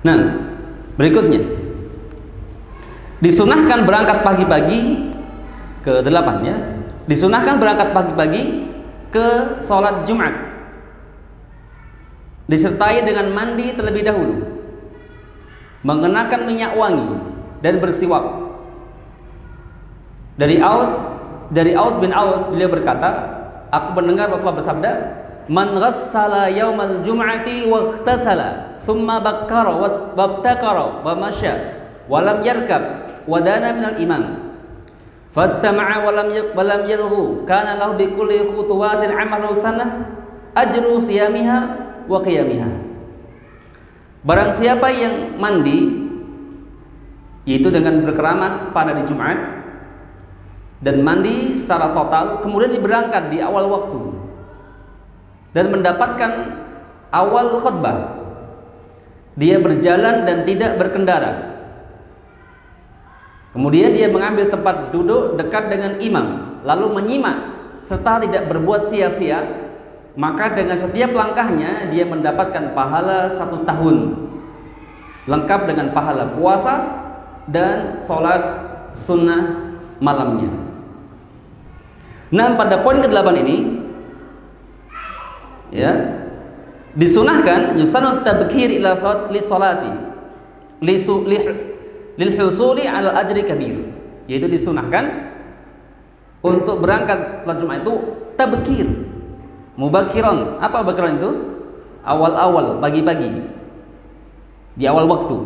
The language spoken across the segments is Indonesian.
Nah, berikutnya disunahkan berangkat pagi-pagi ke 8 ya. Disunahkan berangkat pagi-pagi ke sholat Jumat disertai dengan mandi terlebih dahulu, mengenakan minyak wangi dan bersiwak. Dari Aus bin Aus, beliau berkata, aku mendengar Rasulullah bersabda, man ghassala yaumal jum'ati wa ightasala thumma bakkara wa babtakara wa masya wa lam yarkab wa dana minal imam fastama'a wa lam yalghu kana lahu bi kulli khutuwatin amalu sanah ajru siyamiha wa qiyamiha. Barang siapa yang mandi, yaitu dengan berkeramas pada di Jumat, dan mandi secara total, kemudian berangkat di awal waktu dan mendapatkan awal khutbah, dia berjalan dan tidak berkendara, kemudian dia mengambil tempat duduk dekat dengan imam, lalu menyimak serta tidak berbuat sia-sia, maka dengan setiap langkahnya dia mendapatkan pahala 1 tahun, lengkap dengan pahala puasa dan sholat sunnah malamnya. Nah, pada poin ke-8 ini ya, disunahkan yusannu tabkir ila salati lil husuli ala ajri kabir, yaitu disunahkan untuk berangkat salat Jumat itu tabkir, mubakiran. Apa bakiran itu? Awal-awal, pagi-pagi, di awal waktu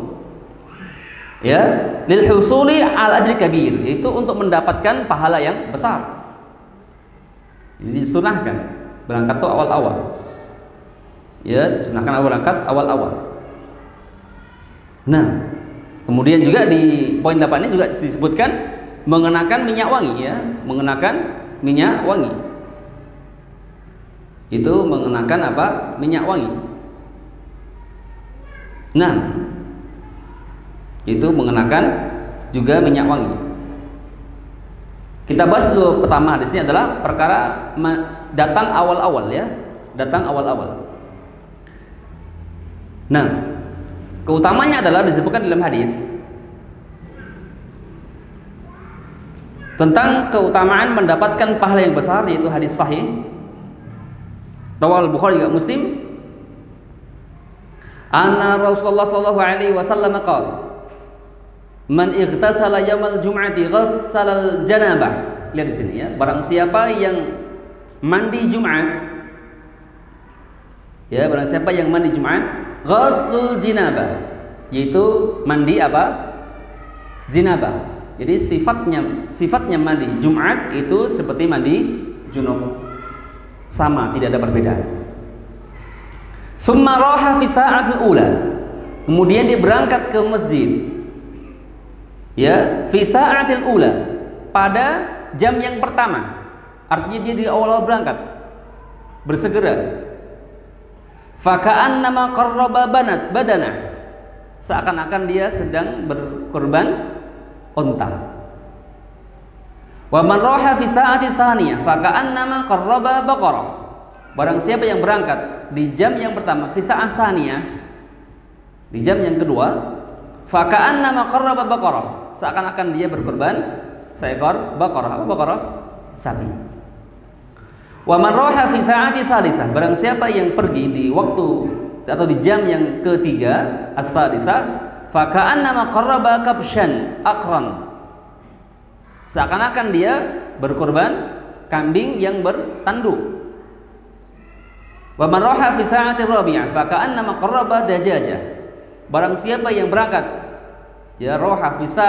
ya, lil husuli ala ajri kabir, yaitu untuk mendapatkan pahala yang besar. Jadi disunahkan berangkat itu awal-awal ya, disunahkan berangkat awal-awal. Nah, kemudian juga di poin 8 ini juga disebutkan mengenakan minyak wangi ya, mengenakan minyak wangi. Itu mengenakan apa? Minyak wangi. Nah, itu mengenakan juga minyak wangi. Kita bahas dulu pertama hadisnya adalah perkara datang awal-awal ya, datang awal-awal. Nah, keutamanya adalah disebutkan dalam hadis tentang keutamaan mendapatkan pahala yang besar, yaitu hadis sahih riwayat Bukhari juga Muslim. Anna Rasulullah sallallahu alaihi wasallam qala man ightasala yaumal jum'ati ghassalal janabah. Lihat di sini ya, barang siapa yang mandi Jumat ya, barang siapa yang mandi Jumat ghassul jinabah, yaitu mandi apa? Jinabah. Jadi sifatnya mandi Jumat itu seperti mandi junub, sama, tidak ada perbedaan. Summa raha fi sa'atil ula, kemudian dia berangkat ke masjid ya, fi sa'atil ula, pada jam yang pertama, artinya dia di awal berangkat, bersegera. Faka'annama qarraba badana, seakan-akan dia sedang berkorban unta. Wa man raha fi sa'ati tsaniyah faka'annama qarraba baqarah, barang siapa yang berangkat di jam yang pertama, fi sa'ah tsaniyah, di jam yang kedua, faka'annama qarraba baqarah, seakan-akan dia berkorban seekor baqarah. Apa baqarah? Sapi. Wa man raha fi sa'ati salisah, barang siapa yang pergi di waktu atau di jam yang ketiga, as-salisah, faka'annama qarraba kabshan aqran, seakan-akan dia berkorban kambing yang bertanduk. Wa man raha fi sa'ati rabi'ah faka'annama qarraba dajajah, barang siapa yang berangkat ya roha bisa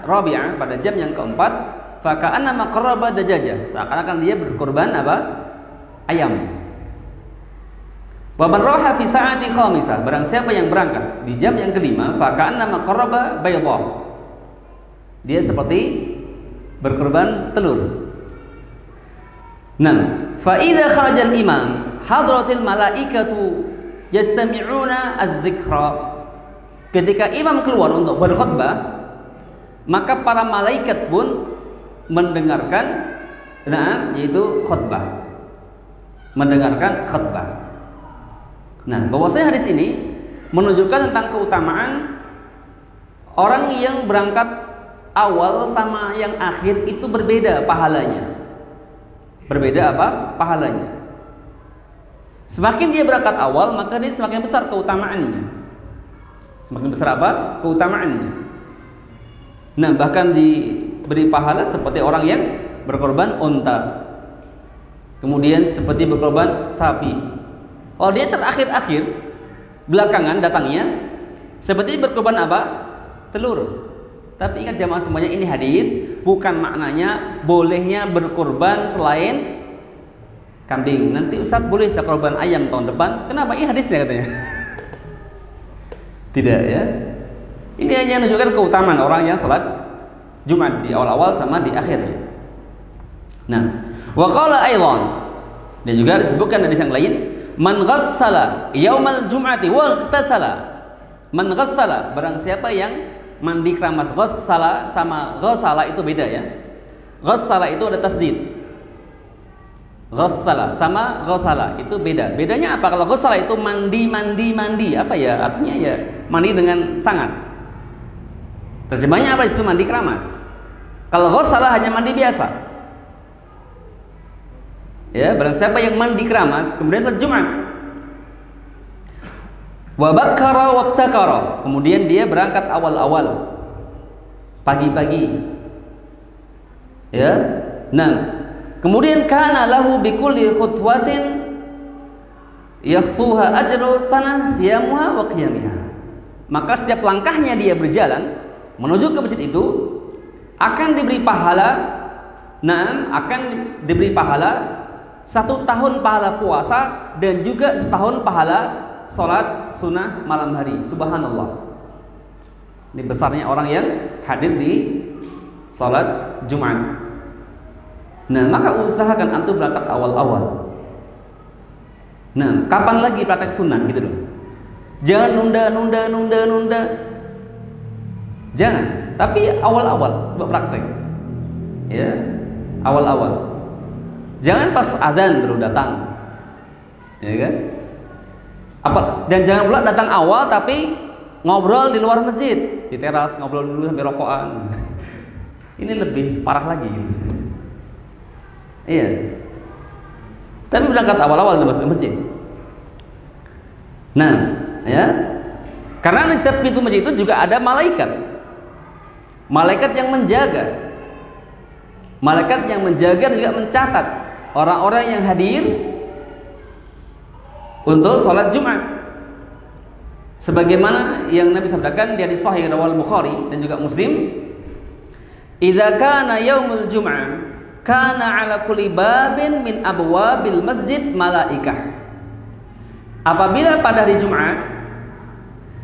rabi'ah pada jam yang keempat, faka'annama qarraba dajajah, seakan-akan dia berkorban apa? Ayam. Wa man raha fi sa'ati khamisah, barang siapa yang berangkat di jam yang kelima, faka'annama qarraba baydah, dia seperti berkorban telur. Nah, fa idza kharajal imam hadratil malaikatu yastami'una adz-dzikra, ketika imam keluar untuk berkhutbah, maka para malaikat pun mendengarkan, nah, yaitu khutbah, mendengarkan khutbah. Nah, bahwasanya hadis ini menunjukkan tentang keutamaan orang yang berangkat awal sama yang akhir itu berbeda pahalanya. Berbeda apa? Pahalanya. Semakin dia berangkat awal, maka dia semakin besar keutamaannya. Semakin besar apa? Keutamaannya. Nah, bahkan diberi pahala seperti orang yang berkorban unta. Kemudian seperti berkorban sapi. Kalau dia terakhir-akhir, belakangan datangnya seperti berkorban apa? Telur. Tapi ingat jamaah semuanya, ini hadis bukan maknanya bolehnya berkorban selain kambing. Nanti Ustaz boleh saya korban ayam tahun depan. Kenapa? Ini hadisnya katanya. Tidak ya. Ini hanya menunjukkan keutamaan orang yang sholat Jumat di awal-awal sama di akhir. Nah, wa qala aidan, dan juga disebutkan hadis yang lain, man ghassala yaumal jum'ati wa ightasala. Man ghassala, barang siapa yang mandi keramas. Ghassala sama ghassala itu beda ya. Ghassala itu ada tasdid. Ghassala sama ghassala itu beda. Bedanya apa? Kalau ghassala itu mandi. Apa ya? Artinya ya mandi dengan sangat. Terjemahnya apa itu? Mandi keramas. Kalau ghassala hanya mandi biasa. Ya, barang siapa yang mandi keramas kemudian sholat Jumat. Wa bakkara wabtakara, kemudian dia berangkat awal-awal pagi-pagi. Ya. Nah, kemudian kana lahu bikulli khutwatin yakhtuha ajru sanah siyamuha wa qiyamiha. Maka setiap langkahnya dia berjalan menuju ke masjid itu akan diberi pahala. Nah, akan diberi pahala 1 tahun pahala puasa dan juga 1 tahun pahala sholat sunnah malam hari. Subhanallah. Ini besarnya orang yang hadir di sholat Jumat. Nah, maka usahakan antum berangkat awal-awal. Nah, kapan lagi praktek sunnah gitu loh. Jangan nunda. Jangan. Tapi awal-awal coba praktek. Ya, awal-awal. Jangan pas adzan baru datang. Ya kan? Dan jangan pula datang awal tapi ngobrol di luar masjid, di teras ngobrol dulu sampai rokokan. Ini lebih parah lagi gitu. Iya. Tapi berangkat awal-awal di masjid. Nah, ya. Karena di setiap pintu masjid itu juga ada malaikat. Malaikat yang menjaga. Malaikat yang menjaga dan juga mencatat orang-orang yang hadir untuk sholat Jumat. Sebagaimana yang Nabi sabdakan di hadis sahih riwayat Bukhari dan juga Muslim, "Idza kana yaumul jum'ah, kana 'ala kulli babin min abwabil masjid malaikah." Apabila pada hari Jumat,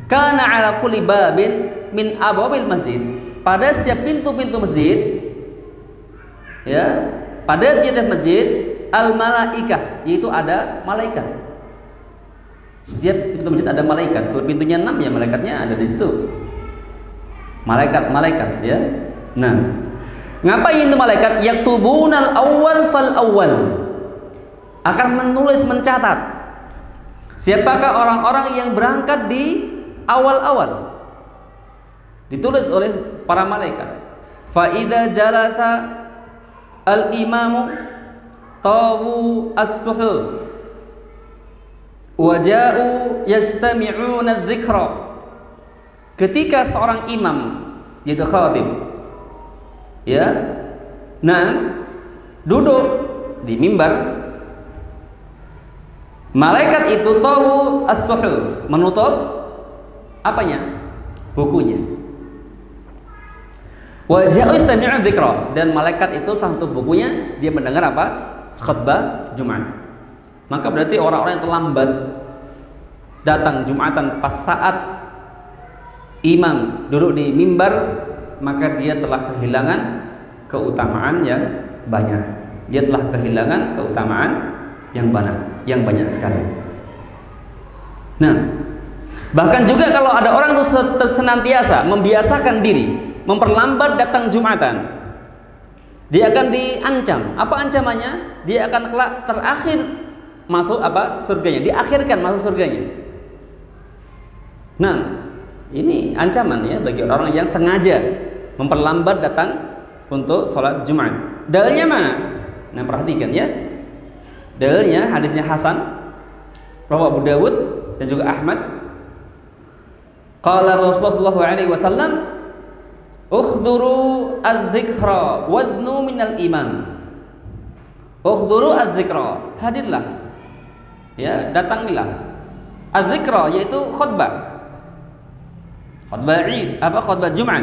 kana 'ala kulli babin min abwabil masjid, pada setiap pintu-pintu masjid, ya, pada tiap masjid al malaikah, yaitu ada malaikat. Setiap pintu masjid ada malaikat. Kalau pintunya 6 ya malaikatnya ada di situ. Malaikat ya. Nah, ngapain itu malaikat? Yaktubunal awwal fal awwal. Akan menulis, mencatat siapakah orang-orang yang berangkat di awal-awal. Ditulis oleh para malaikat. Fa idza jalasa al imamu tawu as-suhuf waja'u yastami'una dzikra. Ketika seorang imam yaitu khatib, ya, nah, duduk di mimbar, malaikat itu tawu as-suhuf, menutup apanya? Bukunya. Waja'u yastami'una dzikra, dan malaikat itu setelah tutup bukunya dia mendengar apa? Khutbah Jumat. Maka berarti orang-orang yang terlambat datang Jumatan pas saat imam duduk di mimbar, maka dia telah kehilangan keutamaan yang banyak. Dia telah kehilangan keutamaan yang banyak sekali. Nah, bahkan juga kalau ada orang itu senantiasa membiasakan diri memperlambat datang Jumatan, dia akan diancam. Apa ancamannya? Dia akan terakhir masuk apa? Surganya. Diakhirkan masuk surganya. Nah, ini ancaman ya bagi orang yang sengaja memperlambat datang untuk sholat Jumat. Dalilnya mana? Nah, perhatikan ya. Dalilnya hadisnya Hasan, rawahu Abu Dawud dan juga Ahmad. Qala Rasulullah SAW, "Ukhduru adz-dzikra wadnu minal imam." Ukhduru adz-dzikra, hadirlah. Ya, datangilah. Adz-dzikra yaitu khutbah. Khutbah Id, khutbah Jumat.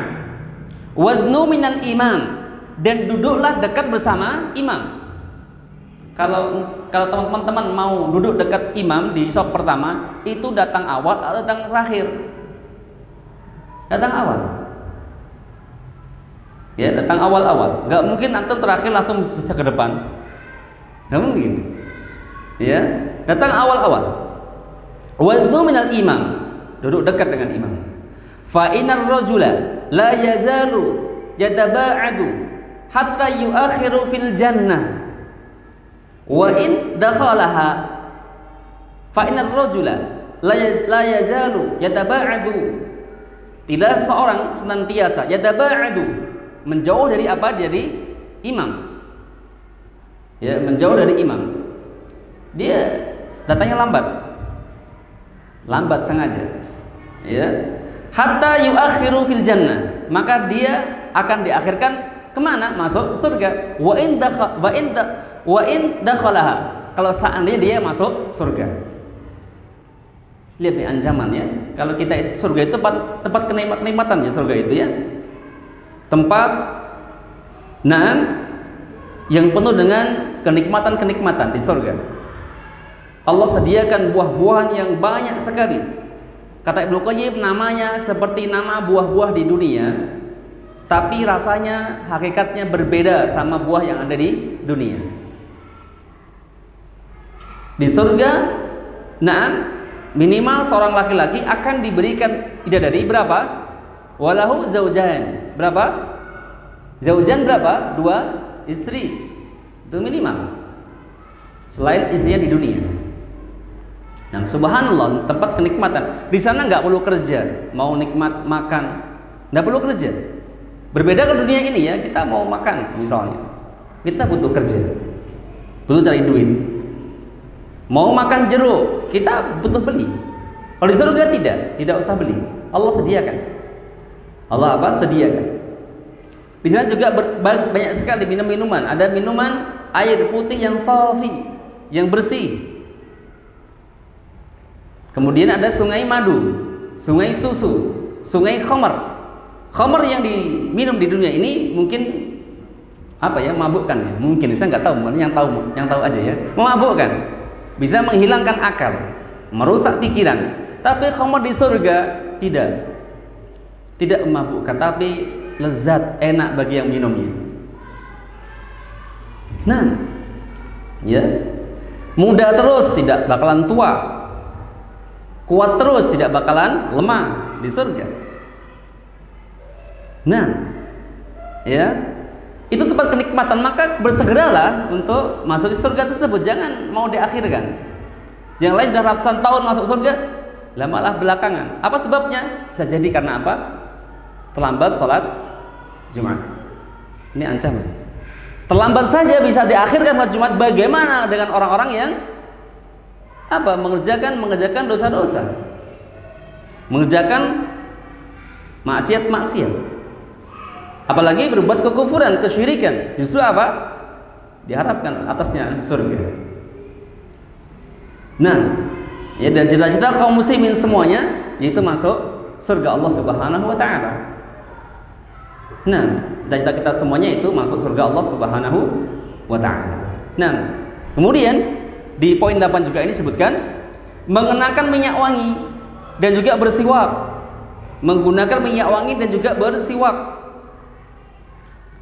Wadnu minal imam, dan duduklah dekat bersama imam. Kalau teman-teman mau duduk dekat imam di shaf pertama, itu datang awal atau datang terakhir? Datang awal. Ya, datang awal-awal. Enggak mungkin antum terakhir langsung ke depan. Enggak mungkin. Ya, datang awal-awal. Wadnu minal imam, duduk dekat dengan imam. Fa inar rajula la yazalu yataba'adu hatta yuakhiru fil jannah wa in dakhalaha. Fa inar rajula la yazalu yataba'adu, tidak seorang senantiasa yataba'adu, menjauh dari apa? Dari imam. Ya, menjauh dari imam. Dia datangnya lambat sengaja. Ya. Hatta yuakhiru fil jannah, maka dia akan diakhirkan kemana? Masuk surga. Wa in dakhalaha, kalau seandainya dia masuk surga. Lihat nih ancamannya. Kalau kita surga itu tempat kenikmatan ya, surga itu ya. Tempat yang penuh dengan kenikmatan-kenikmatan di surga. Allah sediakan buah-buahan yang banyak sekali. Kata Ibnu Qayyim, namanya seperti nama buah-buah di dunia, tapi rasanya hakikatnya berbeda sama buah yang ada di dunia. Di surga, minimal seorang laki-laki akan diberikan bidadari berapa? Walahu zaujan. Berapa? Zaujan berapa? 2 istri. Itu minimal. Selain istrinya di dunia. Nah, subhanallah, tempat kenikmatan. Di sana nggak perlu kerja, mau nikmat makan, nggak perlu kerja. Berbeda ke dunia ini ya, kita mau makan misalnya, kita butuh kerja, butuh cari duit. Mau makan jeruk, kita butuh beli. Kalau di surga tidak usah beli. Allah sediakan. Allah sediakan. Di sana juga banyak sekali minuman. Ada minuman air putih yang safi, yang bersih. Kemudian ada sungai madu, sungai susu, sungai khamar. Khamar yang diminum di dunia ini mungkin memabukkan ya. Mungkin saya nggak tahu, yang tahu aja ya. Memabukkan, bisa menghilangkan akal, merusak pikiran. Tapi khamar di surga tidak memabukkan, tapi lezat, enak bagi yang minumnya. Nah, ya, muda terus, tidak bakalan tua. Kuat terus, tidak bakalan lemah di surga. Nah, ya, itu tempat kenikmatan, maka bersegeralah untuk masuk ke surga tersebut. Jangan mau diakhirkan. Yang lain sudah ratusan tahun masuk surga, lah malah belakangan. Apa sebabnya? Bisa jadi karena apa? Terlambat sholat Jumat. Ini ancaman. Terlambat saja bisa diakhirkan sholat Jumat. Bagaimana dengan orang-orang yang mengerjakan dosa-dosa, mengerjakan maksiat-maksiat, apalagi berbuat kekufuran, kesyirikan, justru diharapkan atasnya surga. Nah, ya, dan cita-cita kaum muslimin semuanya yaitu masuk surga Allah Subhanahu wa taala. Nah, cita-cita kita semuanya itu masuk surga Allah Subhanahu wa taala. Nah, kemudian di poin 8 juga ini disebutkan mengenakan minyak wangi dan juga bersiwak. Menggunakan minyak wangi dan juga bersiwak.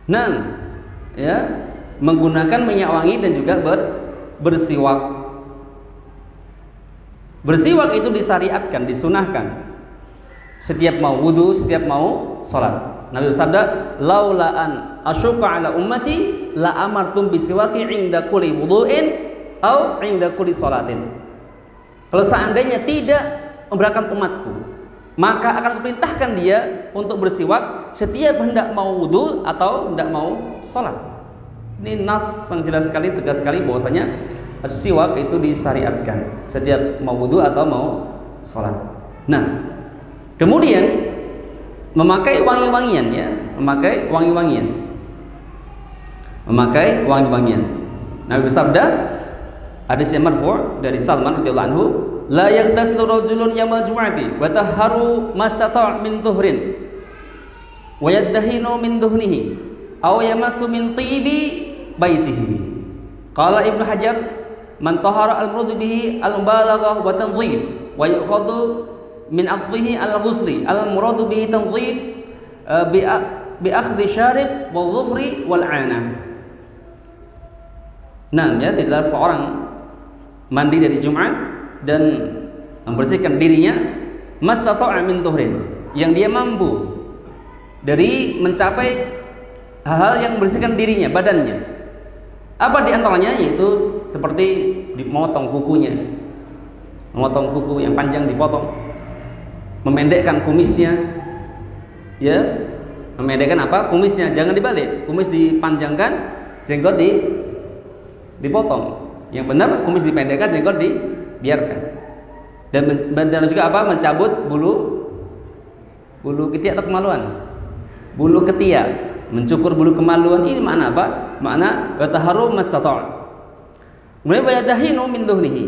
Nah, ya, menggunakan minyak wangi dan juga bersiwak. Bersiwak itu disyariatkan, disunahkan setiap mau wudu, setiap mau sholat. Nabi bersabda, laula an asyqa ala ummati la amartum bisiwaki inda kulli wudu'in au inda kulli sholatin. Kalau seandainya tidak memberatkan umatku, maka akan kuperintahkan dia untuk bersiwak setiap hendak mau wudu atau hendak mau sholat. Ini nas yang jelas sekali, tegas sekali bahwasanya siwak itu disyariatkan setiap mau wudu atau mau sholat. Nah, kemudian memakai wangi-wangian ya, memakai wangi-wangian. Nabi bersabda, hadis yang marfu' dari Salman radhiyallahu anhu, la yaghtasilu rajulun yawmal jum'ati wa tahharu mastata' min tuhrin wa yaddahinu min duhnihi aw yamassu min tibi baitihi. Qala Ibnu Hajar, man tahara al-muradu bihi al-mubalaghah wa tanzif wa yukhadu min aqfihi al-ghusli al-muradu bihi tanzif bi akhdhi syarib wa dhufri wal 'ana. Nah, ya, tidaklah seorang mandi dari Jumat dan membersihkan dirinya mastata'a min tuhrin, yang dia mampu dari mencapai hal-hal yang membersihkan dirinya, badannya. Apa diantaranya? Yaitu seperti memotong kukunya, memotong kuku yang panjang dipotong, memendekkan kumisnya, ya, memendekkan apa? Kumisnya, jangan dibalik, kumis dipanjangkan, jenggot dipotong. Yang benar kumis dipendekkan, jenggot dibiarkan. Dan juga apa? Mencabut bulu ketiak atau kemaluan. Bulu ketiak, mencukur bulu kemaluan. Ini makna apa? Makna wa taharru mastata'. Kemudian yadahinu min duhnihi.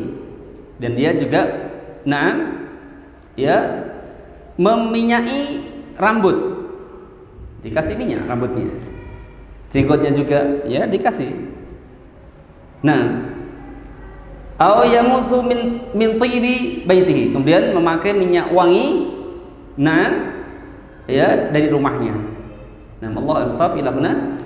Dan dia juga meminyai rambut. Dikasih minyak rambutnya. Jenggotnya juga ya dikasih. Nah, aw yamusu min tibi baitihi, kemudian memakai minyak wangi dari rumahnya. Nah, Allah al-insaf ila huna.